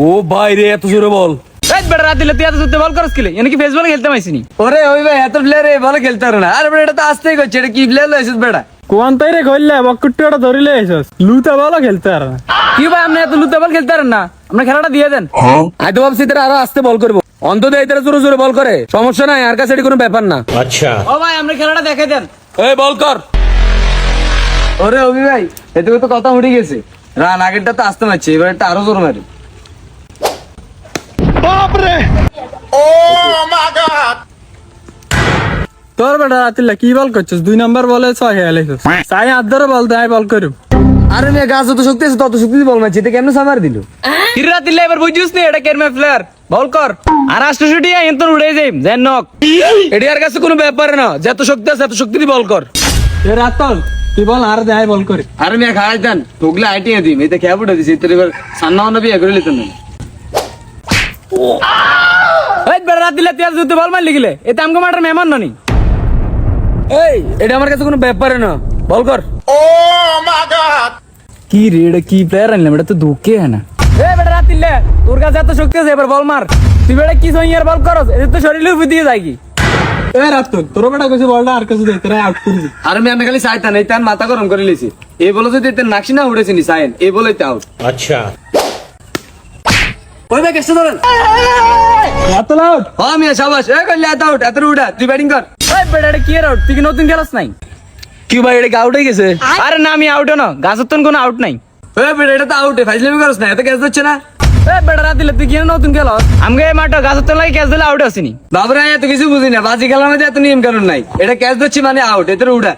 ও ভাই রে, এত জোরে বল। এই বেটা রাত দিলে তুই এত জোরে বল করছ কিলে? এনে কি ফেসবুকে খেলতে পাইছিনি? ওরে ওই ভাই, এত প্লেয়ার বলে খেলতে পারে না। আরে বেটা, এটা তো আসতেই করছে। এটা কি প্লেয়ার লইছিস বেটা? কোন তাইরে কইলে বকুটটা ধরিলে আইছস লুতা বলো খেলতে আর না। কি ভাই আপনি এত লুতে বল খেলতে পারেন না? আমরা খেলাটা দিয়ে দেন। আমি তো ভাবছি তারা আরো আসতে বল করবো। অন্তত এই তারা জোরে জোরে বল করে, সমস্যা নাই, আর কাছে এটি কোনো ব্যাপার না। ও ভাই আমরা খেলাটা দেখাই দেন। এই বল কর। ওরে অভি ভাই, এতে তো কথা উঠে গেছে। রান আগেরটা তো আসতে পারছে, এবার একটা আরো জোর মারি। তোর বেটা রাতিলা কি বল করছস? 2 নাম্বার বলে 6 খেলাইছস। চাই আদরে বল দেই বল করব। আরে মেয়ে, গাছ যত শক্তি আছে তত শক্তি বল মারছে, এটা কেমন সামার দিল? কি রাত দিলে এবার বুঝছিস নি এটা কেরমে প্লেয়ার? বল কর। আর আষ্টশুটি এন্তন উড়ে যাই দেন নক। এটি আর কাছে কোনো ব্যাপার না, যত শক্তি আছে এত শক্তি দিয়ে বল কর। এ রাতল তুই বল আর দেই বল করে। আরে মেয়ে খাই দেন, তোগলা আইটিয়া দিম, এতে খেয়া ফুটে দিছি, তোর এবার সান্নাও না বিয়ে করে লিত না। এই বেটা রাত দিলে তুই এত জোরে বল মারলি গিলে? এতে আমগো মাটার মেহমান ননি। এই, এটা আমার কাছে কোনো ব্যাপার না, বল কর। কি রে এটা কি প্লেয়ার আনলাম? এটা তো ধোকে হয় না। এই বেটা রাত দিলে তোর কাছে এত শক্তি আছে, এবার বল মার। তুই বেটা কি সইয়ার বল করস? এটা তো শরীরে উপর দিয়ে যায় কি? এ রাতল তোর বেটা কইছে বলটা আর কাছে দে তোরা আউট করে দি। আরে মেয়ে, আমি খালি চাইতাম এই তার মাথা গরম করে লিছি। এই বলে যদি এতে নাকশি না উঠেছি নি সাইন, এই বলেই তো আউট। अच्छा ওই ভাই কেসটা ধরেন। রাতল আউট। হ্যাঁ মিয়া, শাবাশ। এ করলে এত আউট, এত উঠা, তুই ব্যাটিং কর। এই বেটা এটা কি এর আউট? তুই কি নতুন খেলাস নাই? কি ভাই, এটা আউট হয়ে গেছে? আরে না আমি আউট না, গাছের তো কোনো আউট নাই। ওই বেটা, এটা তো আউটে, ফাইজলামি করছ না, এত ক্যাচ দিচ্ছে না। এই বেটা রাত দিলে তুই কি নতুন খেলাস? আমগে এই মাঠে গাছের তো লাগে ক্যাচ দিলে আউট আসেনি। বাবরা এত কিছু বুঝি না, বাজি খেলার মধ্যে এত নিয়ম কানুন নাই। এটা ক্যাচ দিচ্ছি মানে আউট, এতে উঠা।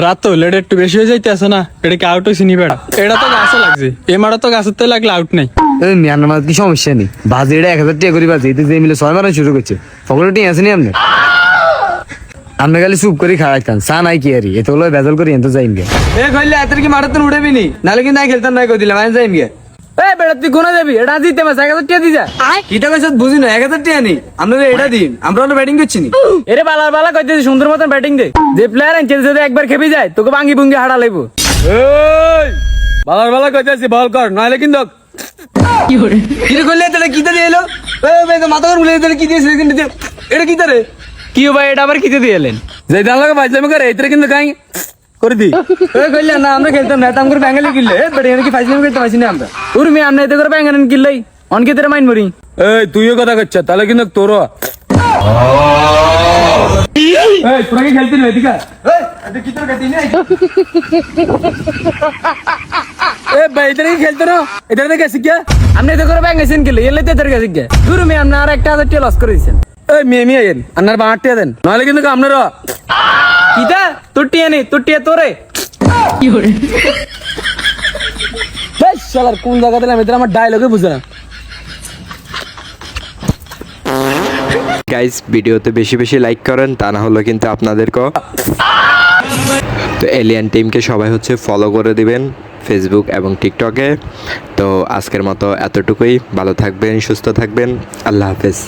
রাতল এটা একটু বেশি হয়ে যাইতেছে না? এটা কি আউট হইছে নি বেটা? এটা তো গাছে লাগছে, এ মারা তো গাছের তো লাগলে আউট নাই। এই মিয়ার নামাজ কি সমস্যা নেই, বাজি এটা 1000 টাকা করে বাজি, এতে যে মিলে 6 মারা শুরু করছে। ফকরটি আসেনি আপনি? আপনি খালি চুপ করে খাড়াইতাম, চা নাই কি আরি, এত হলো বেজাল করি এত যাইম গে। এ কইলে এত কি মারাতেন উঠেবি নি, নালে কি নাই খেলতাম নাই কই দিলাম, আমি যাইম গে। এই বেটা তুই কোনা যাবি? এটা জিতে মাস 1000 টাকা দি যা। কিটা কইছ বুঝি না, 1000 টাকা নি, আমরা এটা দিন, আমরা ব্যাটিং করছি নি। এরে বালার বালা কইতেছি সুন্দর মতন ব্যাটিং দে। যে প্লেয়ার আনছে যদি একবার খেপে যায় তোকে ভাঙ্গি ভুঙ্গি হারা লাইবো। এই বালার বালা কইতাছি, বল কর, নালে কিন্তু কি করে কইলে তাহলে কিটা দিয়ে এলো? এই ভাই তো মাথা করে বলে তাহলে কি দিয়েছে কিন্তু এটা কি তারে? কি ভাই এটা আবার কিতে দিয়ে এলেন? যে দান লাগে ফাইজলামি করে এতরে কিন্তু কাই করে দি। এই কইলে না আমরা খেলতাম না, তাম করে ব্যাঙ্গালি কিনলে এ বেটা এর কি ফাইজলামি করতে পারছি না আমরা। তোর মি আমনে এতে করে ব্যাঙ্গান কিল্লাই অনকে তেরে মাইন মরি। এই তুইও কথা কচ্ছ, তাহলে কিন্তু তোরও। এই তোরা কি খেলতি না এদিকে? এই এটা কি তোর গাতি নাই? এ ভাই এটা কি খেলতো না? এটা দেখে শিখিয়া আমনে এতে করে ব্যাঙ্গাইছেন কিল্লাই এলে তেরে কাছে গে। তোর মি আমনে আর 1000 টাকা লস করে দিছেন। এই মেয়ে আইন আন্নার 5 টাকা দেন, নাহলে কিন্তু আপনারও। কিটা তোর টিয়া নেই, তোর টিয়া তোরে। কি করে বেশ শালার কোন জায়গা দিলাম, এটা আমার ডায়লগে বুঝে না। গাইস ভিডিওতে বেশি বেশি লাইক করেন, তা না হলে কিন্তু আপনাদেরকেও। তো এলিয়ান টিমকে সবাই হচ্ছে ফলো করে দিবেন ফেসবুক এবং টিকটকে। তো আজকের মতো এতটুকুই, ভালো থাকবেন, সুস্থ থাকবেন, আল্লাহ হাফেজ।